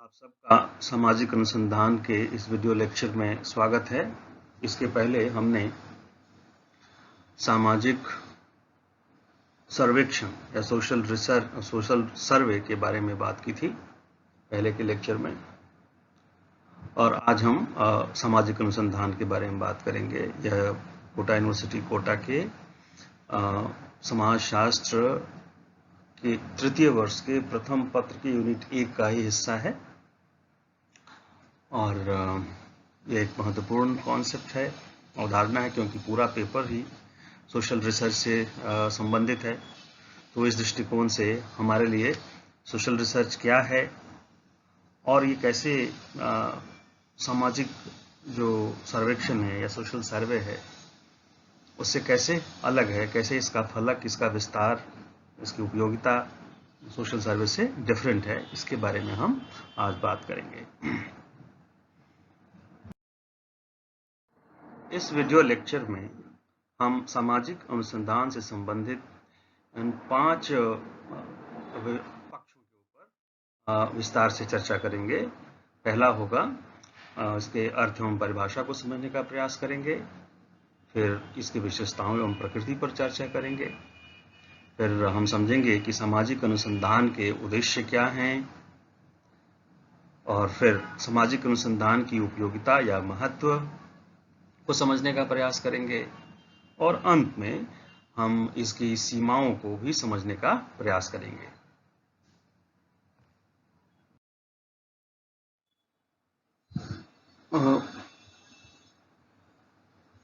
आप सबका सामाजिक अनुसंधान के इस वीडियो लेक्चर में स्वागत है। इसके पहले हमने सामाजिक सर्वेक्षण या सोशल सर्वे के बारे में बात की थी पहले के लेक्चर में, और आज हम सामाजिक अनुसंधान के बारे में बात करेंगे। यह कोटा यूनिवर्सिटी कोटा के समाजशास्त्र के तृतीय वर्ष के प्रथम पत्र के यूनिट 1 का ही हिस्सा है, और ये एक महत्वपूर्ण कॉन्सेप्ट है, अवधारणा है, क्योंकि पूरा पेपर ही सोशल रिसर्च से संबंधित है। तो इस दृष्टिकोण से हमारे लिए सोशल रिसर्च क्या है और ये कैसे सामाजिक जो सर्वेक्षण है या सोशल सर्वे है उससे कैसे अलग है, कैसे इसका फलक, इसका विस्तार, इसकी उपयोगिता सोशल सर्वे से डिफरेंट है, इसके बारे में हम आज बात करेंगे। इस वीडियो लेक्चर में हम सामाजिक अनुसंधान से संबंधित इन 5 पक्षों के ऊपर विस्तार से चर्चा करेंगे। पहला होगा इसके अर्थ एवं परिभाषा को समझने का प्रयास करेंगे, फिर इसकी विशेषताओं एवं प्रकृति पर चर्चा करेंगे, फिर हम समझेंगे कि सामाजिक अनुसंधान के उद्देश्य क्या हैं, और फिर सामाजिक अनुसंधान की उपयोगिता या महत्व को समझने का प्रयास करेंगे, और अंत में हम इसकी सीमाओं को भी समझने का प्रयास करेंगे।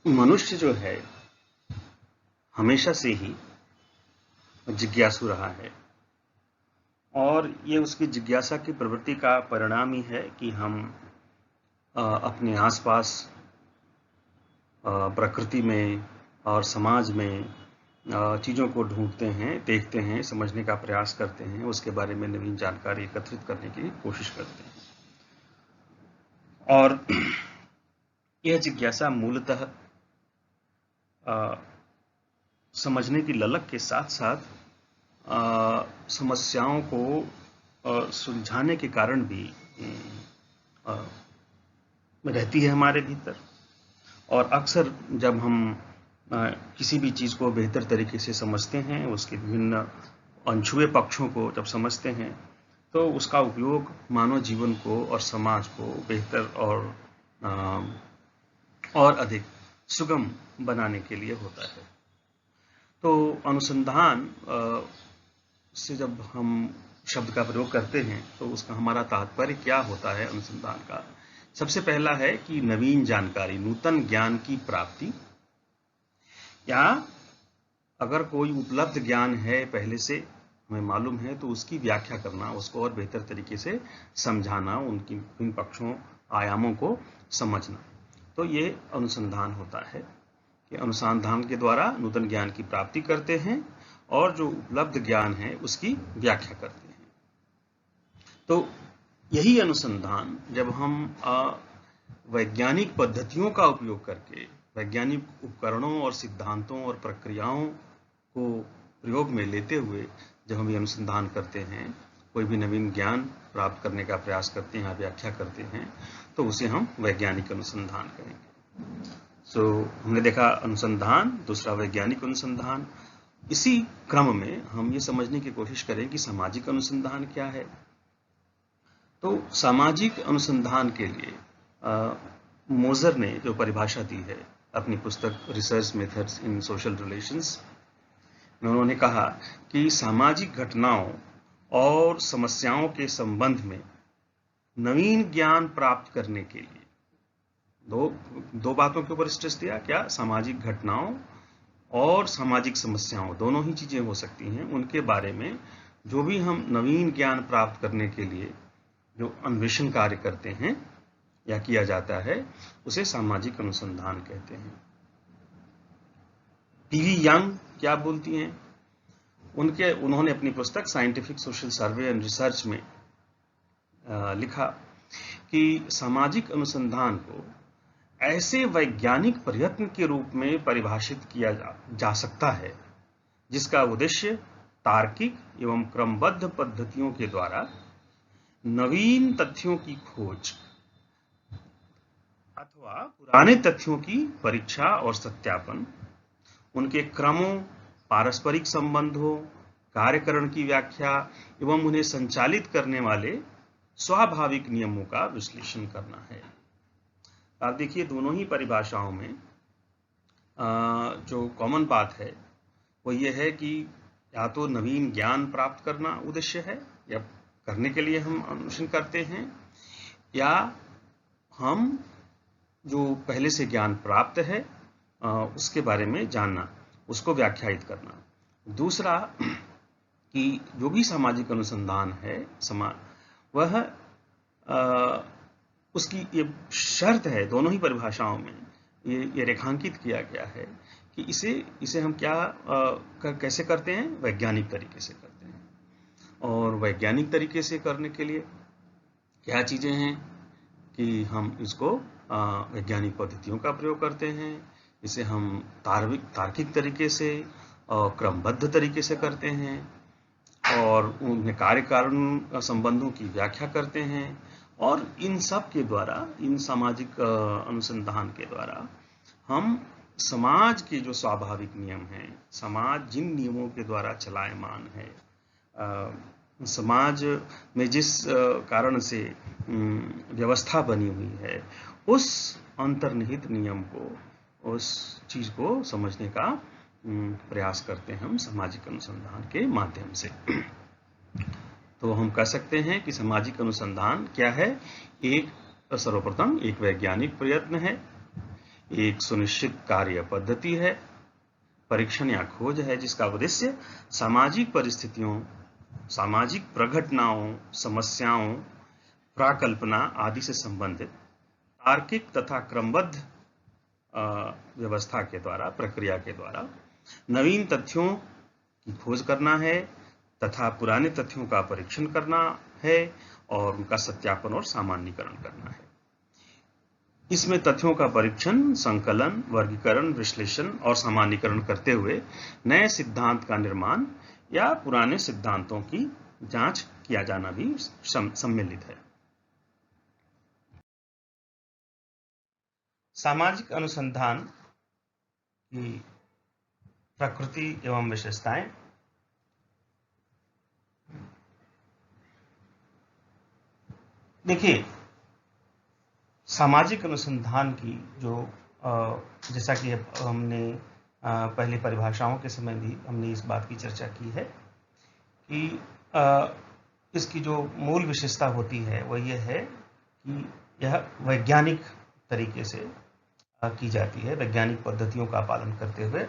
मनुष्य जो है हमेशा से ही जिज्ञासु रहा है, और ये उसकी जिज्ञासा की प्रवृत्ति का परिणाम ही है कि हम अपने आसपास प्रकृति में और समाज में चीज़ों को ढूंढते हैं, देखते हैं, समझने का प्रयास करते हैं, उसके बारे में नवीन जानकारी एकत्रित करने की कोशिश करते हैं। और यह जिज्ञासा मूलतः समझने की ललक के साथ साथ समस्याओं को सुलझाने के कारण भी रहती है हमारे भीतर। और अक्सर जब हम किसी भी चीज़ को बेहतर तरीके से समझते हैं, उसके विभिन्न अनछुए पक्षों को जब समझते हैं, तो उसका उपयोग मानव जीवन को और समाज को बेहतर और अधिक सुगम बनाने के लिए होता है। तो अनुसंधान से जब हम शब्द का प्रयोग करते हैं तो उसका हमारा तात्पर्य क्या होता है अनुसंधान का? सबसे पहला है कि नवीन जानकारी, नूतन ज्ञान की प्राप्ति, या अगर कोई उपलब्ध ज्ञान है पहले से हमें मालूम है तो उसकी व्याख्या करना, उसको और बेहतर तरीके से समझाना, उनकी इन पक्षों, आयामों को समझना। तो ये अनुसंधान होता है कि अनुसंधान के द्वारा नूतन ज्ञान की प्राप्ति करते हैं और जो उपलब्ध ज्ञान है उसकी व्याख्या करते हैं। तो यही अनुसंधान जब हम वैज्ञानिक पद्धतियों का उपयोग करके, वैज्ञानिक उपकरणों और सिद्धांतों और प्रक्रियाओं को प्रयोग में लेते हुए जब हम ये अनुसंधान करते हैं, कोई भी नवीन ज्ञान प्राप्त करने का प्रयास करते हैं, व्याख्या करते हैं, तो उसे हम वैज्ञानिक अनुसंधान करेंगे। हमने देखा अनुसंधान, दूसरा वैज्ञानिक अनुसंधान। इसी क्रम में हम ये समझने की कोशिश करें कि सामाजिक अनुसंधान क्या है। तो सामाजिक अनुसंधान के लिए मोजर ने जो परिभाषा दी है अपनी पुस्तक research methods in social relations में, उन्होंने कहा कि सामाजिक घटनाओं और समस्याओं के संबंध में नवीन ज्ञान प्राप्त करने के लिए दो बातों के ऊपर स्ट्रेस दिया। क्या? सामाजिक घटनाओं और सामाजिक समस्याओं, दोनों ही चीजें हो सकती हैं, उनके बारे में जो भी हम नवीन ज्ञान प्राप्त करने के लिए जो अन्वेषण कार्य करते हैं या किया जाता है, उसे सामाजिक अनुसंधान कहते हैं। पीवी यंग क्या बोलती हैं? उन्होंने अपनी पुस्तक scientific social survey and research में लिखा कि सामाजिक अनुसंधान को ऐसे वैज्ञानिक प्रयत्न के रूप में परिभाषित किया जा सकता है जिसका उद्देश्य तार्किक एवं क्रमबद्ध पद्धतियों के द्वारा नवीन तथ्यों की खोज अथवा पुराने तथ्यों की परीक्षा और सत्यापन, उनके क्रमों, पारस्परिक संबंधों, कार्यकरण की व्याख्या एवं उन्हें संचालित करने वाले स्वाभाविक नियमों का विश्लेषण करना है। आप देखिए दोनों ही परिभाषाओं में जो कॉमन बात है वो ये है कि या तो नवीन ज्ञान प्राप्त करना उद्देश्य है या करने के लिए हम अनुसंधान करते हैं, या हम जो पहले से ज्ञान प्राप्त है उसके बारे में जानना, उसको व्याख्यायित करना। दूसरा कि जो भी सामाजिक अनुसंधान है वह उसकी ये शर्त है, दोनों ही परिभाषाओं में ये रेखांकित किया गया है कि इसे हम कैसे करते हैं, वैज्ञानिक तरीके से करते हैं। और वैज्ञानिक तरीके से करने के लिए क्या चीज़ें हैं कि हम इसको वैज्ञानिक पद्धतियों का प्रयोग करते हैं, इसे हम तार्किक तरीके से और क्रमबद्ध तरीके से करते हैं, और उनमें कार्य कारण संबंधों की व्याख्या करते हैं। और इन सब के द्वारा, इन सामाजिक अनुसंधान के द्वारा हम समाज के जो स्वाभाविक नियम हैं, समाज जिन नियमों के द्वारा चलायमान है, समाज में जिस कारण से व्यवस्था बनी हुई है, उस अंतर्निहित नियम को, उस चीज को समझने का प्रयास करते हैं हम सामाजिक अनुसंधान के माध्यम से। तो हम कह सकते हैं कि सामाजिक अनुसंधान क्या है? सर्वप्रथम एक वैज्ञानिक प्रयत्न है, एक सुनिश्चित कार्य पद्धति है, परीक्षण या खोज है जिसका उद्देश्य सामाजिक परिस्थितियों, सामाजिक प्रघटनाओं, समस्याओं, प्राकल्पना आदि से संबंधित तार्किक तथा क्रमबद्ध व्यवस्था के द्वारा, प्रक्रिया के द्वारा नवीन तथ्यों की खोज करना है तथा पुराने तथ्यों का परीक्षण करना है और उनका सत्यापन और सामान्यीकरण करना है। इसमें तथ्यों का परीक्षण, संकलन, वर्गीकरण, विश्लेषण और सामान्यीकरण करते हुए नए सिद्धांत का निर्माण या पुराने सिद्धांतों की जांच किया जाना भी सम्मिलित है। सामाजिक अनुसंधान की प्रकृति एवं विशेषताएं। देखिए, सामाजिक अनुसंधान की जो जैसा कि हमने पहले परिभाषाओं के समय भी हमने इस बात की चर्चा की है कि इसकी जो मूल विशेषता होती है वह यह है कि यह वैज्ञानिक तरीके से की जाती है, वैज्ञानिक पद्धतियों का पालन करते हुए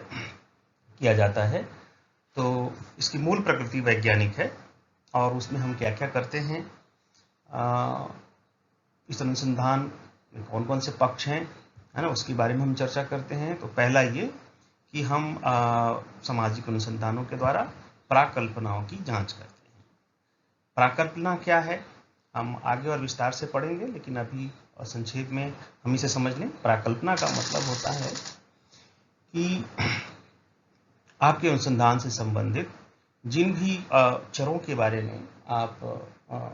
किया जाता है। तो इसकी मूल प्रकृति वैज्ञानिक है और उसमें हम क्या क्या करते हैं, इस अनुसंधान में कौन कौन से पक्ष हैं, है ना, उसके बारे में हम चर्चा करते हैं। तो पहला ये कि हम सामाजिक अनुसंधानों के द्वारा प्राकल्पनाओं की जांच करते हैं। प्राकल्पना क्या है हम आगे और विस्तार से पढ़ेंगे, लेकिन अभी संक्षेप में हम इसे समझ लें। प्राकल्पना का मतलब होता है कि आपके अनुसंधान से संबंधित जिन भी चरों के बारे में आप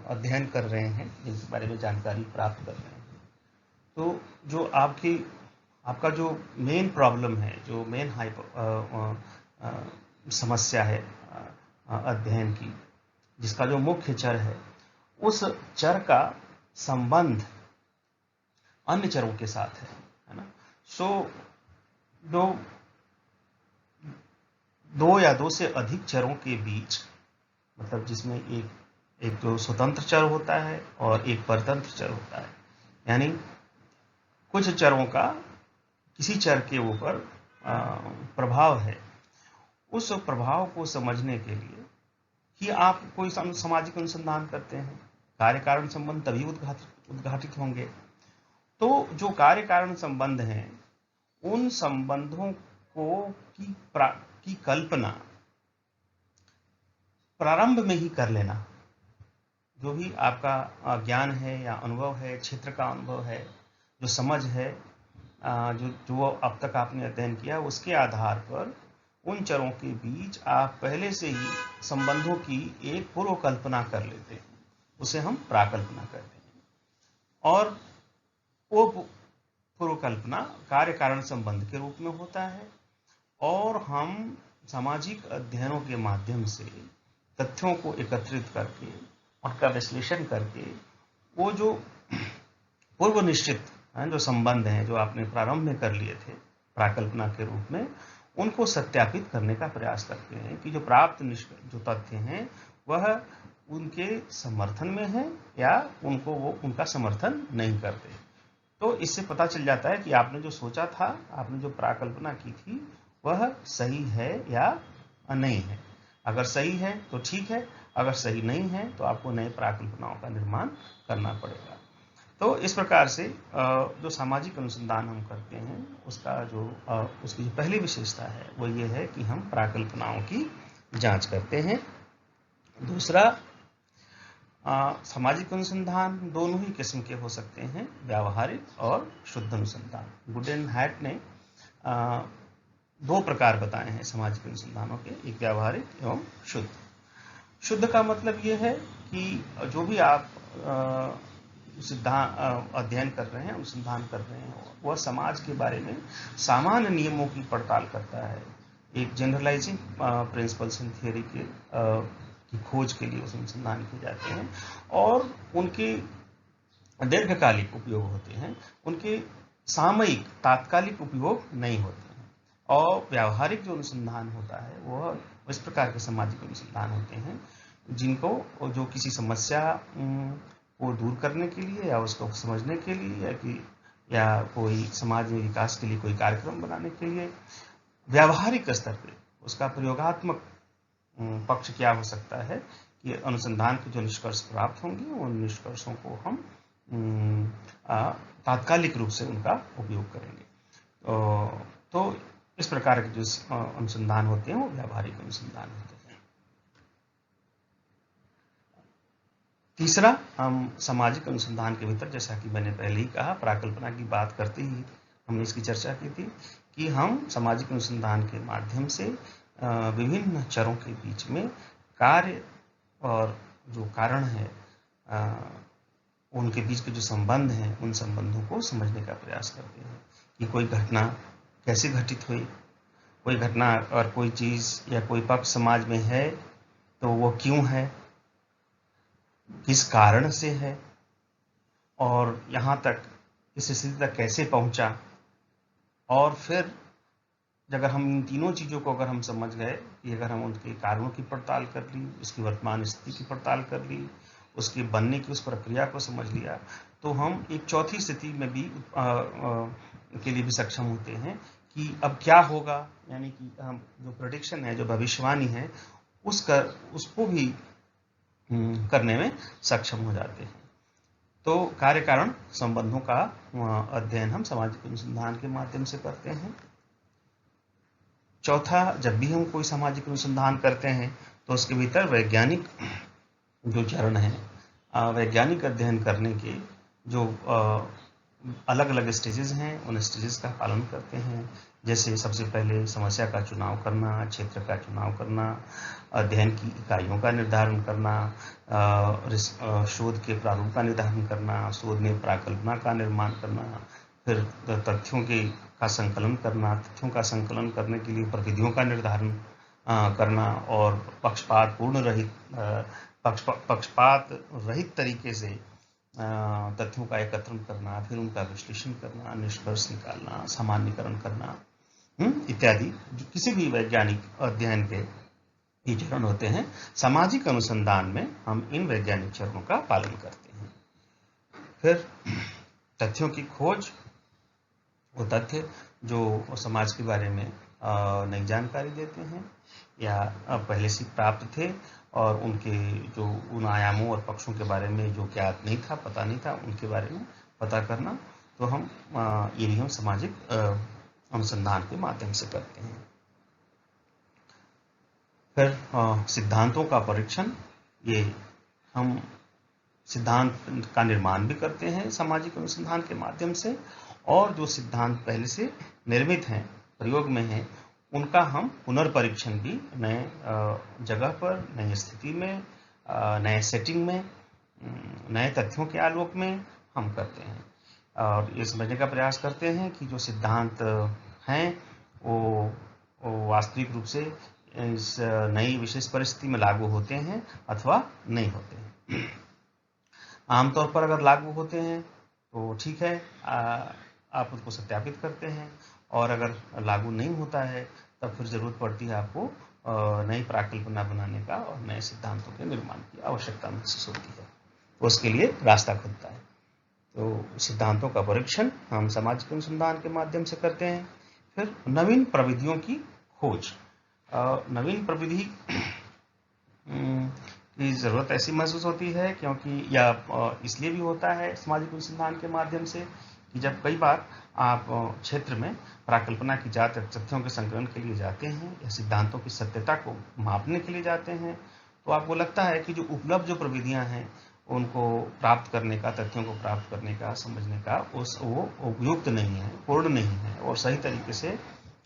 अध्ययन कर रहे हैं, जिनके बारे में जानकारी प्राप्त कर रहे हैं, तो जो आपका जो मेन प्रॉब्लम है, जो मेन समस्या है अध्ययन की, जिसका जो मुख्य चर है, उस चर का संबंध अन्य चरों के साथ है ना। सो दो या दो से अधिक चरों के बीच, मतलब जिसमें एक जो स्वतंत्र चर होता है और एक परतंत्र चर होता है, यानी कुछ चरों का किसी चर के ऊपर प्रभाव है, उस प्रभाव को समझने के लिए ही आप कोई सामाजिक अनुसंधान करते हैं। कार्य कारण संबंध तभी उद्घाटित होंगे। तो जो कार्य कारण संबंध हैं, उन संबंधों की कल्पना प्रारंभ में ही कर लेना। जो भी आपका ज्ञान है या अनुभव है, क्षेत्र का अनुभव है, जो समझ है, जो अब तक आपने अध्ययन किया, उसके आधार पर उन चरों के बीच आप पहले से ही संबंधों की एक पूर्व कल्पना कर लेते हैं। उसे हम प्राकल्पना कहते हैं। और वो पूर्व कल्पना कार्य कारण संबंध के रूप में होता है, और हम सामाजिक अध्ययनों के माध्यम से तथ्यों को एकत्रित करके उनका विश्लेषण करके वो जो पूर्व निश्चित जो संबंध हैं जो आपने प्रारंभ में कर लिए थे प्राकल्पना के रूप में, उनको सत्यापित करने का प्रयास करते हैं कि जो प्राप्त जो तथ्य हैं वह उनके समर्थन में है या उनका समर्थन नहीं करते। तो इससे पता चल जाता है कि आपने जो सोचा था, आपने जो प्राकल्पना की थी, वह सही है या नहीं है। अगर सही है तो ठीक है, अगर सही नहीं है तो आपको नए प्राकल्पनाओं का निर्माण करना पड़ेगा। तो इस प्रकार से जो सामाजिक अनुसंधान हम करते हैं उसकी जो पहली विशेषता है वो ये है कि हम प्राकल्पनाओं की जांच करते हैं। दूसरा, सामाजिक अनुसंधान दोनों ही किस्म के हो सकते हैं, व्यावहारिक और शुद्ध अनुसंधान। गुडेनहाइट ने 2 प्रकार बताए हैं सामाजिक अनुसंधानों के, एक व्यावहारिक एवं शुद्ध। शुद्ध का मतलब ये है कि जो भी आप अध्ययन कर रहे हैं, अनुसंधान कर रहे हैं, वह समाज के बारे में सामान्य नियमों की पड़ताल करता है। एक जनरलाइजिंग प्रिंसिपल्स इन थियरी की खोज के लिए उस अनुसंधान किए जाते हैं और उनके दीर्घकालिक उपयोग होते हैं, उनके सामयिक तात्कालिक उपयोग नहीं होते हैं। और व्यावहारिक जो अनुसंधान होता है वह इस प्रकार के सामाजिक अनुसंधान होते हैं जिनको जो किसी समस्या को दूर करने के लिए या उसको समझने के लिए या कोई समाज में विकास के लिए कोई कार्यक्रम बनाने के लिए व्यावहारिक स्तर पे उसका प्रयोगात्मक पक्ष क्या हो सकता है कि अनुसंधान के जो निष्कर्ष प्राप्त होंगे उन निष्कर्षों को हम तात्कालिक रूप से उनका उपयोग करेंगे। तो इस प्रकार के जो अनुसंधान होते हैं वो व्यावहारिक अनुसंधान होते हैं। तीसरा, हम सामाजिक अनुसंधान के भीतर, जैसा कि मैंने पहले ही कहा, प्राकल्पना की बात करते ही हमने इसकी चर्चा की थी कि हम सामाजिक अनुसंधान के माध्यम से विभिन्न चरों के बीच में कार्य और जो कारण है उनके बीच के जो संबंध हैं उन संबंधों को समझने का प्रयास करते हैं कि कोई घटना कैसे घटित हुई, कोई घटना और कोई चीज़ या कोई पक्ष समाज में है तो वो क्यों है, किस कारण से है, और यहाँ तक इस स्थिति तक कैसे पहुँचा। और फिर अगर हम इन तीनों चीज़ों को अगर हम समझ गए कि अगर हम उनके कारणों की पड़ताल कर ली, उसकी वर्तमान स्थिति की पड़ताल कर ली, उसके बनने की उस प्रक्रिया को समझ लिया, तो हम एक चौथी स्थिति में भी के लिए भी सक्षम होते हैं कि अब क्या होगा, यानी कि हम जो प्रेडिक्शन है, जो भविष्यवाणी है, उसको भी करने में सक्षम हो जाते हैं। तो कार्य कारण संबंधों का अध्ययन हम सामाजिक अनुसंधान के माध्यम से करते हैं। चौथा, जब भी हम कोई सामाजिक अनुसंधान करते हैं तो उसके भीतर वैज्ञानिक जो चरण है, वैज्ञानिक अध्ययन करने के जो अलग अलग स्टेजेस हैं, उन स्टेजेस का पालन करते हैं। जैसे सबसे पहले समस्या का चुनाव करना, क्षेत्र का चुनाव करना, अध्ययन की इकाइयों का निर्धारण करना, शोध के प्रारूप का निर्धारण करना, शोध में प्राकल्पना का निर्माण करना, फिर तथ्यों का संकलन करना, तथ्यों का संकलन करने के लिए प्रविधियों का निर्धारण करना और पक्षपात रहित तरीके से तथ्यों का एकत्रण करना, फिर उनका विश्लेषण करना, निष्कर्ष निकालना, सामान्यीकरण करना इत्यादि, जो किसी भी वैज्ञानिक अध्ययन के ये चरण होते हैं। सामाजिक अनुसंधान में हम इन वैज्ञानिक चरणों का पालन करते हैं। फिर तथ्यों की खोज, वो तथ्य जो समाज के बारे में नई जानकारी देते हैं या पहले से प्राप्त थे और उनके जो उन आयामों और पक्षों के बारे में जो ज्ञात नहीं था, पता नहीं था, उनके बारे में पता करना, तो हम ये भी हम सामाजिक अनुसंधान के माध्यम से करते हैं। फिर सिद्धांतों का परीक्षण, ये हम सिद्धांत का निर्माण भी करते हैं सामाजिक अनुसंधान के माध्यम से, और जो सिद्धांत पहले से निर्मित हैं, प्रयोग में हैं, उनका हम पुनर्परीक्षण भी नए जगह पर, नई स्थिति में, नए सेटिंग में नए तथ्यों के आलोक में हम करते हैं और ये समझने का प्रयास करते हैं कि जो सिद्धांत हैं वो वास्तविक रूप से इस नई विशेष परिस्थिति में लागू होते हैं अथवा नहीं होते हैं। आमतौर पर अगर लागू होते हैं तो ठीक है, आप उसको सत्यापित करते हैं, और अगर लागू नहीं होता है तब फिर ज़रूरत पड़ती है आपको नई प्राकल्पना बनाने का और नए सिद्धांतों के निर्माण की आवश्यकता महसूस होती है। तो उसके लिए रास्ता खुलता है। तो सिद्धांतों का परीक्षण हम सामाजिक अनुसंधान के माध्यम से करते हैं। फिर नवीन प्रविधियों की खोज। नवीन प्रविधि की ज़रूरत ऐसी महसूस होती है क्योंकि या इसलिए भी होता है सामाजिक अनुसंधान के माध्यम से कि जब कई बार आप क्षेत्र में प्राकल्पना की जांच तथ्यों के संकलन के लिए जाते हैं या सिद्धांतों की सत्यता को मापने के लिए जाते हैं, तो आपको लगता है कि जो उपलब्ध जो प्रविधियां हैं उनको प्राप्त करने का, तथ्यों को प्राप्त करने का, समझने का वो उपयुक्त नहीं है, पूर्ण नहीं है और सही तरीके से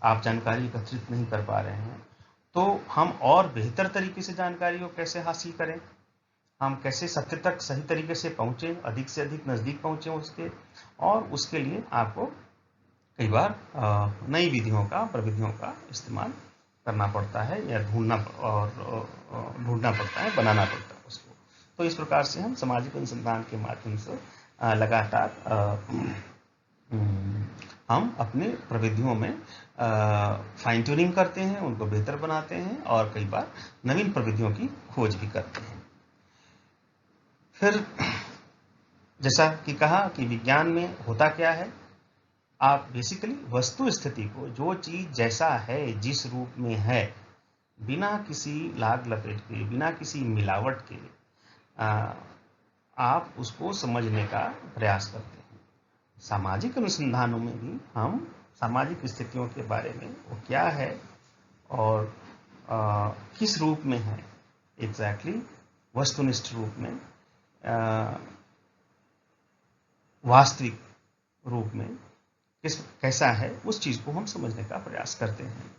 आप जानकारी एकत्रित नहीं कर पा रहे हैं। तो हम और बेहतर तरीके से जानकारी को कैसे हासिल करें, हम कैसे सत्य तक सही तरीके से पहुँचें, अधिक से अधिक नज़दीक पहुँचें उसके, और उसके लिए आपको कई बार नई विधियों का, प्रविधियों का इस्तेमाल करना पड़ता है या ढूंढना पड़ता है, बनाना पड़ता है उसको। तो इस प्रकार से हम सामाजिक अनुसंधान के माध्यम से लगातार हम अपने प्रविधियों में फाइन ट्यूनिंग करते हैं, उनको बेहतर बनाते हैं और कई बार नवीन प्रविधियों की खोज भी करते हैं। फिर जैसा कि कहा कि विज्ञान में होता क्या है, आप बेसिकली वस्तु स्थिति को, जो चीज जैसा है, जिस रूप में है, बिना किसी लाग लपेट के, बिना किसी मिलावट के आप उसको समझने का प्रयास करते हैं। सामाजिक अनुसंधानों में भी हम सामाजिक स्थितियों के बारे में वो क्या है और किस रूप में है, एग्जैक्टली वस्तुनिष्ठ रूप में, वास्तविक रूप में कैसा है, उस चीज को हम समझने का प्रयास करते हैं।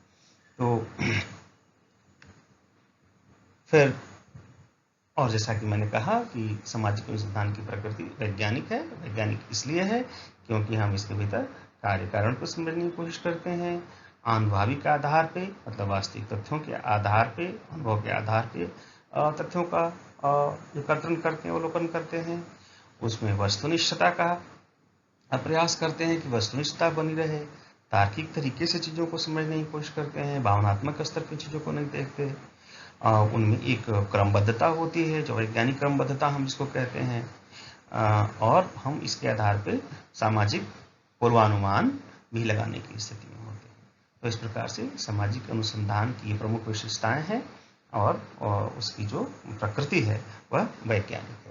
तो फिर और जैसा कि मैंने कहा कि सामाजिक अनुसंधान की प्रकृति वैज्ञानिक है। वैज्ञानिक इसलिए है क्योंकि हम इसके भीतर कार्य कारण को समझने की कोशिश करते हैं, अनुभवी के आधार पे, मतलब वास्तविक तथ्यों के आधार पे, अनुभव के आधार पे तथ्यों का एकत्रण करते हैं, अवलोकन करते हैं। उसमें वस्तुनिष्ठता का प्रयास करते हैं कि वस्तुनिष्ठता बनी रहे, तार्किक तरीके से चीज़ों को समझने की कोशिश करते हैं, भावनात्मक स्तर की चीज़ों को नहीं देखते। उनमें एक क्रमबद्धता होती है, जो वैज्ञानिक क्रमबद्धता हम जिसको कहते हैं, और हम इसके आधार पर सामाजिक पूर्वानुमान भी लगाने की स्थिति में होते हैं। तो इस प्रकार से सामाजिक अनुसंधान की प्रमुख विशेषताएं हैं और उसकी जो प्रकृति है वह वैज्ञानिक है।